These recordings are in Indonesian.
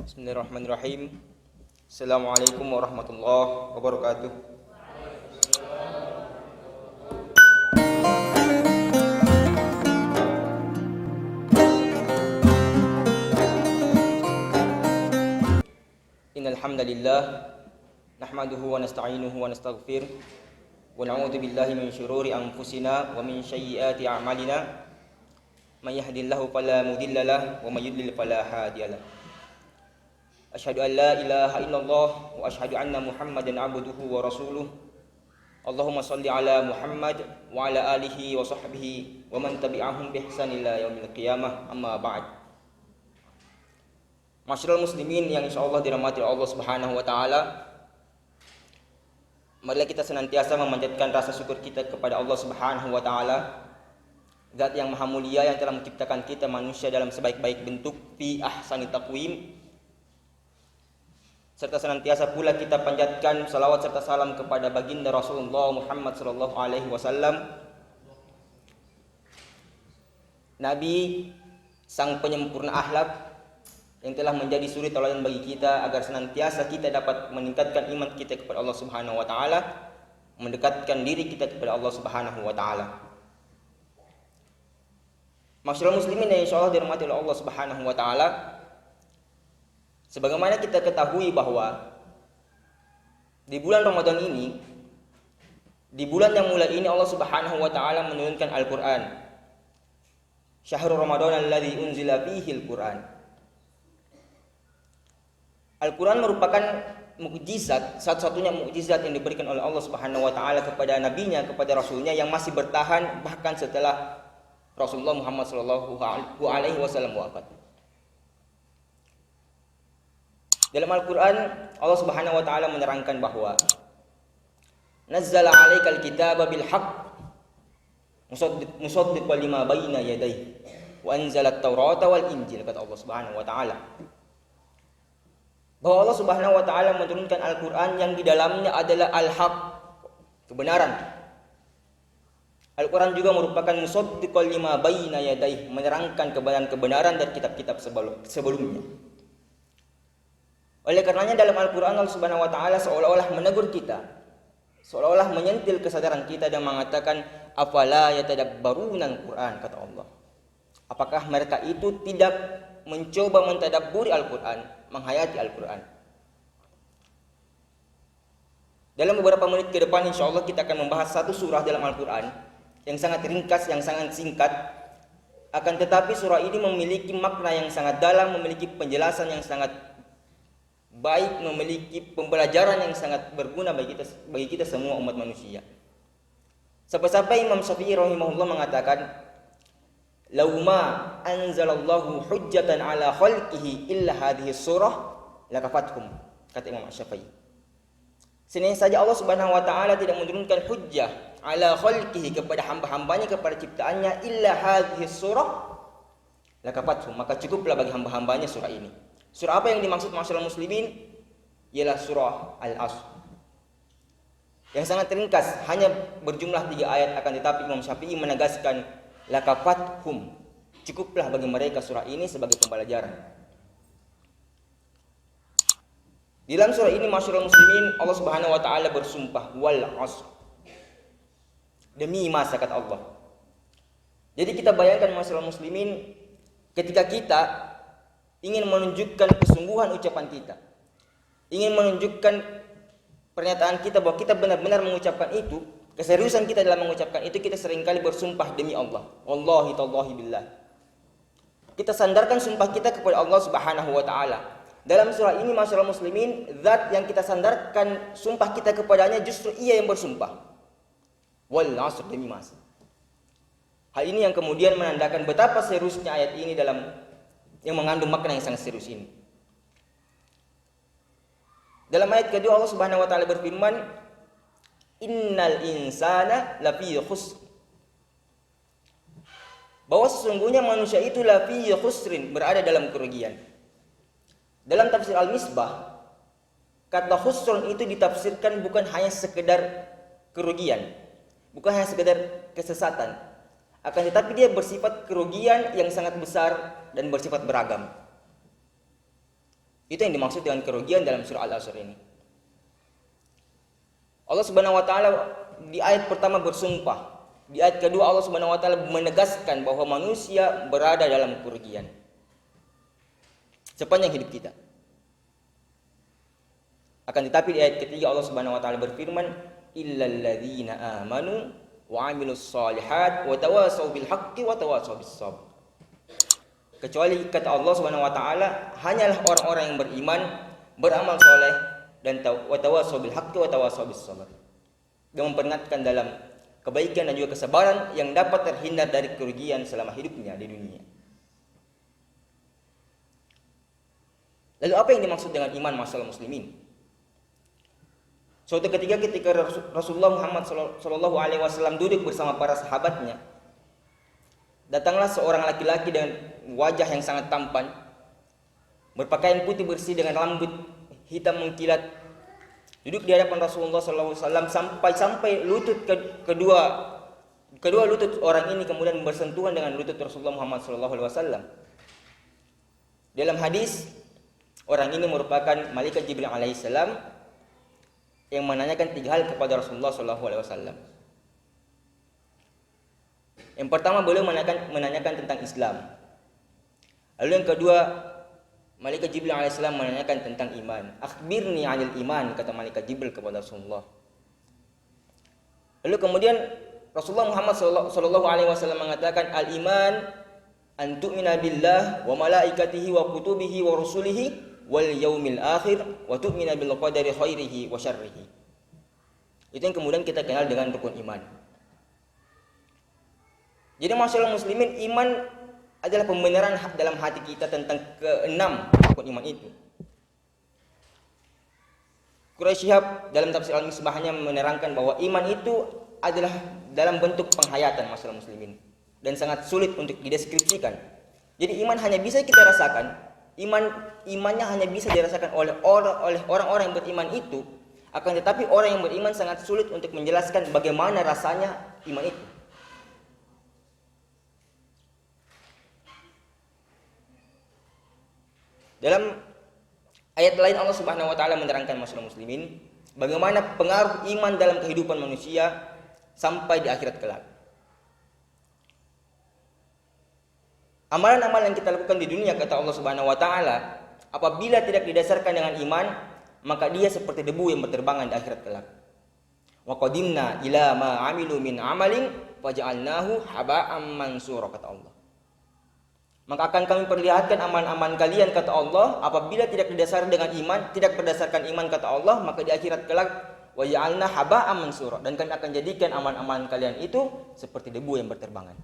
Bismillahirrahmanirrahim. Assalamualaikum warahmatullahi wabarakatuh. Innal hamdalillah nahmaduhu wa nasta'inuhu wa nastaghfir wa na'udzu billahi min shururi anfusina wa min sayyiati a'malina. May yahdihillahu fala mudilla lahu wa may yudlil fala hadiya lahu. Asyhadu an la ilaha illallah wa asyhadu anna Muhammadan abduhu wa rasuluh. Allahumma shalli ala Muhammad wa ala alihi wa sahbihi wa man tabi'ahum bi ihsan ila yaumil qiyamah. Amma ba'd. Masyarul muslimin yang insyaallah dirahmati Allah Subhanahu wa taala. Marilah kita senantiasa memanjatkan rasa syukur kita kepada Allah Subhanahu wa taala, Zat yang maha mulia yang telah menciptakan kita manusia dalam sebaik-baik bentuk fi ahsani taqwim. Serta senantiasa pula kita panjatkan salawat serta salam kepada baginda Rasulullah Muhammad sallallahu alaihi wasallam, Nabi sang penyempurna akhlak yang telah menjadi suri tauladan bagi kita agar senantiasa kita dapat meningkatkan iman kita kepada Allah Subhanahu wa taala, mendekatkan diri kita kepada Allah Subhanahu wa taala. Masyarul muslimin yang insyaallah dirahmati oleh Allah Subhanahu wa taala, sebagaimana kita ketahui bahwa di bulan Ramadan ini, di bulan yang mulai ini Allah Subhanahu wa taala menurunkan Al-Qur'an. Syahrul Ramadan alladzi unzila fihi Al-Qur'an. Al-Qur'an merupakan mukjizat, satu-satunya mukjizat yang diberikan oleh Allah Subhanahu wa taala kepada nabinya, kepada rasulnya yang masih bertahan bahkan setelah Rasulullah Muhammad sallallahu alaihi wasallam wafat. Dalam Al-Quran, Allah Subhanahu wa taala menerangkan bahwa nazzala 'alaikal kitaba bil haqq musaddiqan lima baina yadayhi wa anzala at-taurata wal injil, kata Allah Subhanahu wa taala. Bahwa Allah Subhanahu wa taala menurunkan Al-Quran yang di dalamnya adalah al-haq, kebenaran. Al-Quran juga merupakan musaddiqan lima baina yadayhi, menerangkan kebenaran-kebenaran dari kitab-kitab sebelumnya. Oleh karenanya dalam Al-Quran Allah Subhanahu wa taala seolah-olah menegur kita, seolah-olah menyentil kesadaran kita dan mengatakan, afala yatadabbaruna al-Quran, kata Allah. Apakah mereka itu tidak mencoba mentadabburi Al-Quran, menghayati Al-Quran? Dalam beberapa menit ke depan insyaallah kita akan membahas satu surah dalam Al-Quran yang sangat ringkas, yang sangat singkat. Akan tetapi surah ini memiliki makna yang sangat dalam, memiliki penjelasan yang sangat baik, memiliki pembelajaran yang sangat berguna bagi kita semua umat manusia. Sampai-sampai Imam Syafi'i rahimahullah mengatakan, "Lauma anzalallahu hujjatan ala khalqihi illa hadhihi surah lakafathum," kata Imam Syafi'i. Seandainya saja Allah Subhanahu wa taala tidak menurunkan hujjah ala khalqihi kepada hamba-hambanya, kepada ciptaannya, illa hadhihi surah lakafathum, maka cukuplah bagi hamba-hambanya surah ini. Surah apa yang dimaksud masyarakat muslimin? Ialah surah Al-Asr. Yang sangat ringkas, hanya berjumlah 3 ayat, akan tetapi Imam Syafi'i menegaskan lakafathum, cukuplah bagi mereka surah ini sebagai pembelajaran. Di dalam surah ini masyarakat muslimin, Allah Subhanahu wa taala bersumpah wal asr, demi masa, kata Allah. Jadi kita bayangkan masyarakat muslimin, ketika kita ingin menunjukkan kesungguhan ucapan kita, ingin menunjukkan pernyataan kita bahwa kita benar-benar mengucapkan itu, keseriusan kita dalam mengucapkan itu, kita seringkali bersumpah demi Allah. Wallahi tallahi billah. Kita sandarkan sumpah kita kepada Allah Subhanahu wa taala. Dalam surah ini masyaallah muslimin, zat yang kita sandarkan sumpah kita kepadanya justru ia yang bersumpah. Wal asr, demi masa. Hal ini yang kemudian menandakan betapa seriusnya ayat ini yang mengandung makna yang sangat serius ini. Dalam ayat kedua Allah Subhanahu wa taala berfirman, innal insana lafi khusr, bahwa sesungguhnya manusia itu lafi khusrin, berada dalam kerugian. Dalam tafsir Al-Misbah, kata khusrun itu ditafsirkan bukan hanya sekedar kerugian, bukan hanya sekedar kesesatan, akan tetapi dia bersifat kerugian yang sangat besar dan bersifat beragam. Itu yang dimaksud dengan kerugian dalam surah Al-Asr ini. Allah Subhanahu wa taala di ayat pertama bersumpah. Di ayat kedua Allah Subhanahu wa taala menegaskan bahwa manusia berada dalam kerugian sepanjang hidup kita. Akan tetapi di ayat ketiga Allah Subhanahu wa taala berfirman, illal ladzina amanu wa 'amilus shalihat wa tawassaw bil haqqi wa tawassaw bis sabr. Kecuali kata Allah Subhanahu wa taala hanyalah orang-orang yang beriman, beramal soleh dan wa tawassaw bil haqqi wa tawassaw bis sabr. Dan memperingatkan dalam kebaikan dan juga kesabaran yang dapat terhindar dari kerugian selama hidupnya di dunia. Lalu apa yang dimaksud dengan iman masalah muslimin? Suatu ketika Rasulullah Muhammad SAW duduk bersama para sahabatnya, datanglah seorang laki-laki dengan wajah yang sangat tampan, berpakaian putih bersih dengan rambut hitam mengkilat, duduk di hadapan Rasulullah SAW sampai lutut kedua lutut orang ini kemudian bersentuhan dengan lutut Rasulullah Muhammad SAW. Dalam hadis, orang ini merupakan malaikat Jibril alaihissalam yang menanyakan 3 hal kepada Rasulullah SAW. Yang pertama, beliau menanyakan tentang Islam. Lalu yang kedua, malaikat Jibril alaihissalam menanyakan tentang iman. Akhbirni 'anil iman, kata malaikat Jibril kepada Rasulullah. Lalu kemudian Rasulullah Muhammad SAW mengatakan, al-iman an tu'mina billah wa malaikatihi wa kutubihi wa rusulihi wal yaumil akhir wa tu'mina bil qadari khairihi wa syarrihi. Itu yang kemudian kita kenal dengan rukun iman. Jadi masyaallah muslimin, iman adalah pembenaran dalam hati kita tentang keenam rukun iman itu. Quraisy Shihab dalam tafsir Al-Misbahnya menerangkan bahwa iman itu adalah dalam bentuk penghayatan masyaallah muslimin dan sangat sulit untuk dideskripsikan. Jadi iman hanya bisa kita rasakan, imannya hanya bisa dirasakan oleh orang-orang yang beriman itu. Akan tetapi orang yang beriman sangat sulit untuk menjelaskan bagaimana rasanya iman itu. Dalam ayat lain Allah Subhanahu wa taala menerangkan masyaallah muslimin bagaimana pengaruh iman dalam kehidupan manusia sampai di akhirat kelak. Amalan-amalan yang kita lakukan di dunia, kata Allah Subhanahu wa taala, apabila tidak didasarkan dengan iman, maka dia seperti debu yang berterbangan di akhirat kelak. Wa qadimna ila ma 'amilu min 'amalin faj'alnahu haba'an mansura, kata Allah. Maka akan kami perlihatkan amalan-amalan kalian, kata Allah, apabila tidak didasarkan dengan iman, tidak berdasarkan iman, kata Allah, maka di akhirat kelak wa ja'alna haba'an mansura, dan kami akan jadikan amalan-amalan kalian itu seperti debu yang berterbangan.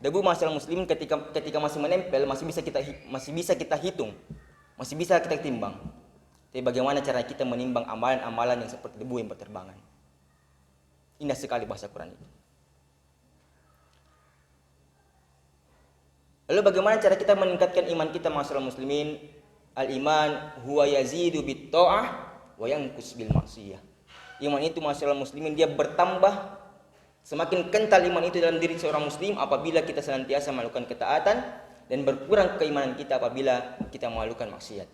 Debu masyaallah muslimin ketika masih menempel masih bisa kita hitung, masih bisa kita timbang. Tapi bagaimana cara kita menimbang amalan-amalan yang seperti debu yang berterbangan? Indah sekali bahasa Quran itu. Lalu bagaimana cara kita meningkatkan iman kita masyaallah muslimin? Al-iman huwa yazidu bit ta'ah wa yanqus bil ma'siyah. Iman itu masyaallah muslimin dia bertambah. Semakin kental iman itu dalam diri seorang muslim apabila kita senantiasa melakukan ketaatan, dan berkurang keimanan kita apabila kita melakukan maksiat.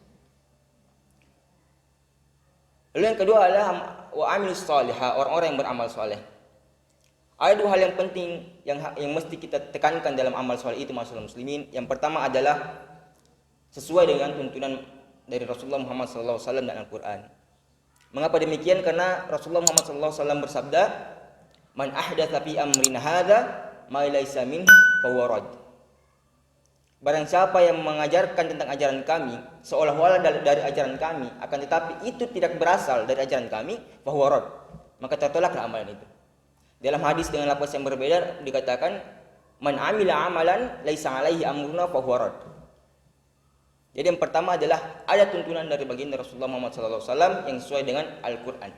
Lalu yang kedua adalah wa amilus shalihah, orang-orang yang beramal saleh. Ada 2 hal yang penting yang mesti kita tekankan dalam amal saleh itu masyaallah muslimin. Yang pertama adalah sesuai dengan tuntunan dari Rasulullah Muhammad SAW dan Al-Quran. Mengapa demikian? Karena Rasulullah Muhammad SAW bersabda, man ahdatsa fi amrina hadza ma laysa minhu fa huwa rad. Barang siapa yang mengajarkan tentang ajaran kami seolah-olah dari ajaran kami, akan tetapi itu tidak berasal dari ajaran kami, fa huwa rad, maka tertolaklah amalan itu. Dalam hadis dengan lafaz yang berbeda dikatakan, man amila amalan laisa alaihi amruna fa huwa rad. Jadi yang pertama adalah ada tuntunan dari baginda Rasulullah Muhammad SAW yang sesuai dengan Al-Quran.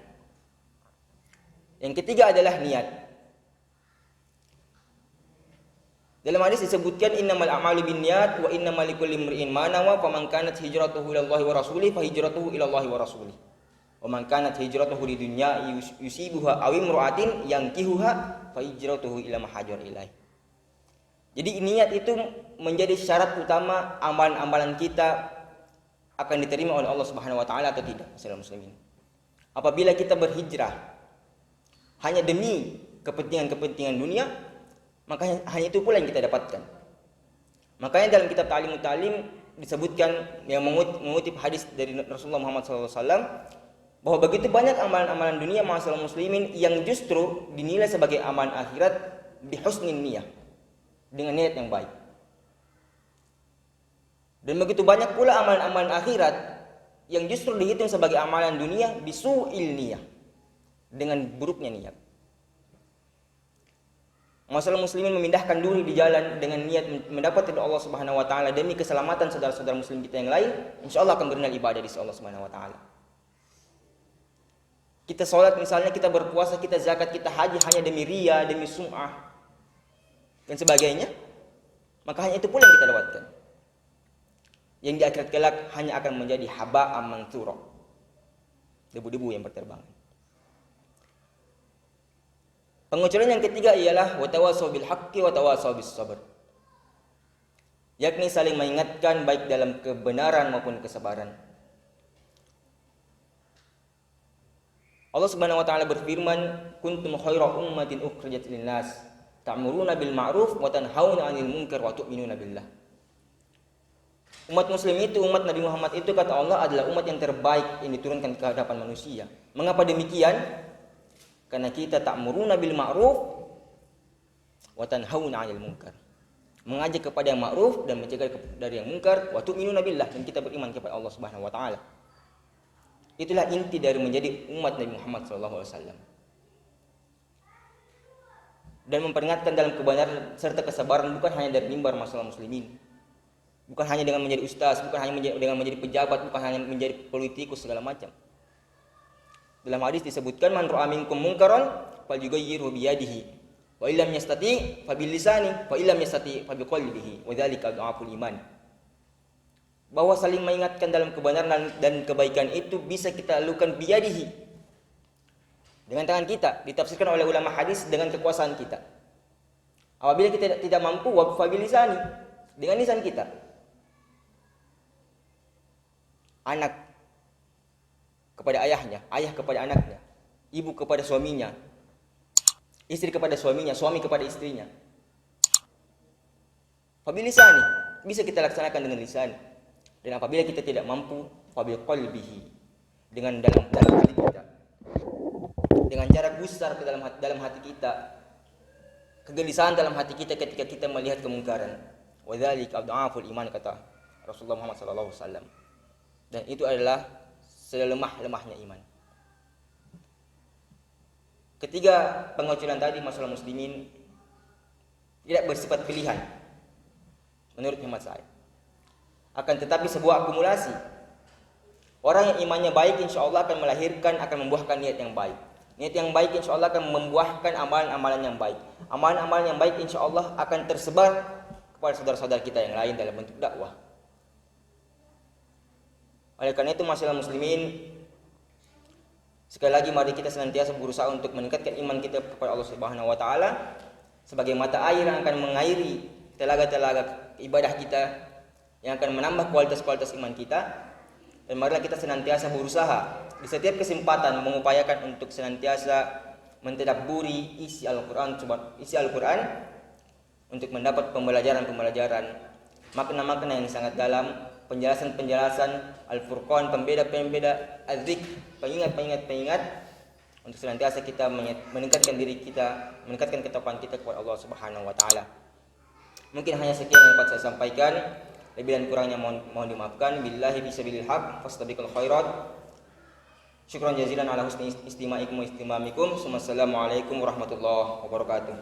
Yang ketiga adalah niat. Dalam hadis disebutkan innamal a'malu binniyat wa innamal likulli imri'in ma nawa, faman kanat hijratuhu ila Allah wa rasulihi fa hijratuhu ila Allah wa rasulihi. Wa man kanat hijratuhu lidunya yusibuha aw imra'atin yankihuha fa hijratuhu ila ma hajara ilaihi. Jadi niat itu menjadi syarat utama amalan-amalan kita akan diterima oleh Allah Subhanahu wa taala atau tidak, masyaallah muslimin. Apabila kita berhijrah hanya demi kepentingan dunia, maka hanya itu pula yang kita dapatkan. Makanya dalam kitab Ta'limut Ta'lim disebutkan yang mengutip hadis dari Rasulullah Muhammad SAW bahwa begitu banyak amalan-amalan dunia masyaallah muslimin yang justru dinilai sebagai amalan akhirat bihusnin niyah, dengan niat yang baik. Dan begitu banyak pula amalan-amalan akhirat yang justru dihitung sebagai amalan dunia bisu'il niyah, dengan buruknya niat. Masalah muslimin memindahkan duri di jalan dengan niat mendapat ridha Allah Subhanahu wa taala demi keselamatan saudara-saudara muslim kita yang lain, insyaallah akan bernilai ibadah di sisi Allah Subhanahu wa taala. Kita sholat misalnya, kita berpuasa, kita zakat, kita haji hanya demi riya, demi sum'ah dan sebagainya, maka hanya itu pula yang kita dapatkan. Yang di akhirat kelak hanya akan menjadi haba'an mantsura, debu-debu yang berterbangan. Pengecualian yang ketiga ialah watawasau bil haqqi watawasau bis sabr, yakni saling mengingatkan baik dalam kebenaran maupun kesabaran. Allah Subhanahu wa taala berfirman, kuntum khaira ummatin ukhrijat lin-nas ta'muruna bil ma'ruf wa tanhauna 'anil munkar wa tu'minuna billah. Umat muslim itu, umat Nabi Muhammad itu, kata Allah, adalah umat yang terbaik yang diturunkan ke hadapan manusia. Mengapa demikian? Karena kita ta'muruna bil ma'ruf wa tanhauna 'anil munkar. Mengajak kepada yang ma'ruf dan mencegah dari yang munkar, wa tu'minuna billah, dan kita beriman kepada Allah Subhanahu wa taala. Itulah inti dari menjadi umat Nabi Muhammad sallallahu alaihi wasallam. Dan memperingatkan dalam kebenaran serta kesabaran bukan hanya dari mimbar masalah muslimin. Bukan hanya dengan menjadi ustaz, bukan hanya dengan menjadi pejabat, bukan hanya menjadi politikus segala macam. Dalam hadis disebutkan, man ra'a minkum munkaran falyughayyirhu bi yadihi wa illam yastati fa bil lisani wa illam yastati fa bi qalbihi wa dzalika dha'ful iman. Bahwa saling mengingatkan dalam kebenaran dan kebaikan itu bisa kita lakukan bi yadihi, dengan tangan kita. Ditafsirkan oleh ulama hadis dengan kekuasaan kita. Apabila kita tidak mampu, wa fa bil lisani, dengan lisan kita. Anak kepada ayahnya, ayah kepada anaknya, ibu kepada suaminya, istri kepada suaminya, suami kepada istrinya. Fabil lisani, bisa kita laksanakan dengan lisan. Dan apabila kita tidak mampu, fabil qalbihi, dengan dalam hati kita, dengan cara gusar ke dalam hati kita, kegelisahan dalam hati kita ketika kita melihat kemungkaran. Wa dzalika adhaful iman, kata Rasulullah Muhammad sallallahu alaihi wasallam. Dan itu adalah selemah-lemahnya iman. Ketiga pengecualian tadi masalah muslimin tidak bersifat pilihan menurut hemat saya. Akan tetapi sebuah akumulasi. Orang yang imannya baik insya Allah akan melahirkan, akan membuahkan niat yang baik. Niat yang baik insya Allah akan membuahkan amalan-amalan yang baik. Amalan-amalan yang baik insya Allah akan tersebar kepada saudara-saudara kita yang lain dalam bentuk dakwah. Oleh karena itu masalah muslimin, sekali lagi mari kita senantiasa berusaha untuk meningkatkan iman kita kepada Allah Subhanahu wa taala sebagai mata air yang akan mengairi telaga-telaga ibadah kita, yang akan menambah kualitas-kualitas iman kita. Dan marilah kita senantiasa berusaha di setiap kesempatan mengupayakan untuk senantiasa mentadabburi isi Al-Qur'an untuk mendapat pembelajaran-pembelajaran, makna-makna yang sangat dalam, penjelasan-penjelasan Al-Furqan, pembeda-pembeda, Az-Zikr, pengingat-pengingat untuk senantiasa kita meningkatkan diri kita, meningkatkan ketakwaan kita kepada Allah Subhanahu wa taala. Mungkin hanya sekian yang dapat saya sampaikan. Lebih dan kurangnya mohon dimaafkan. Billahi bisabilil haq fastabiqul khairat. Syukran jazilan ala husni istima'ikum wa istimamikum. Wassalamualaikum warahmatullahi wabarakatuh.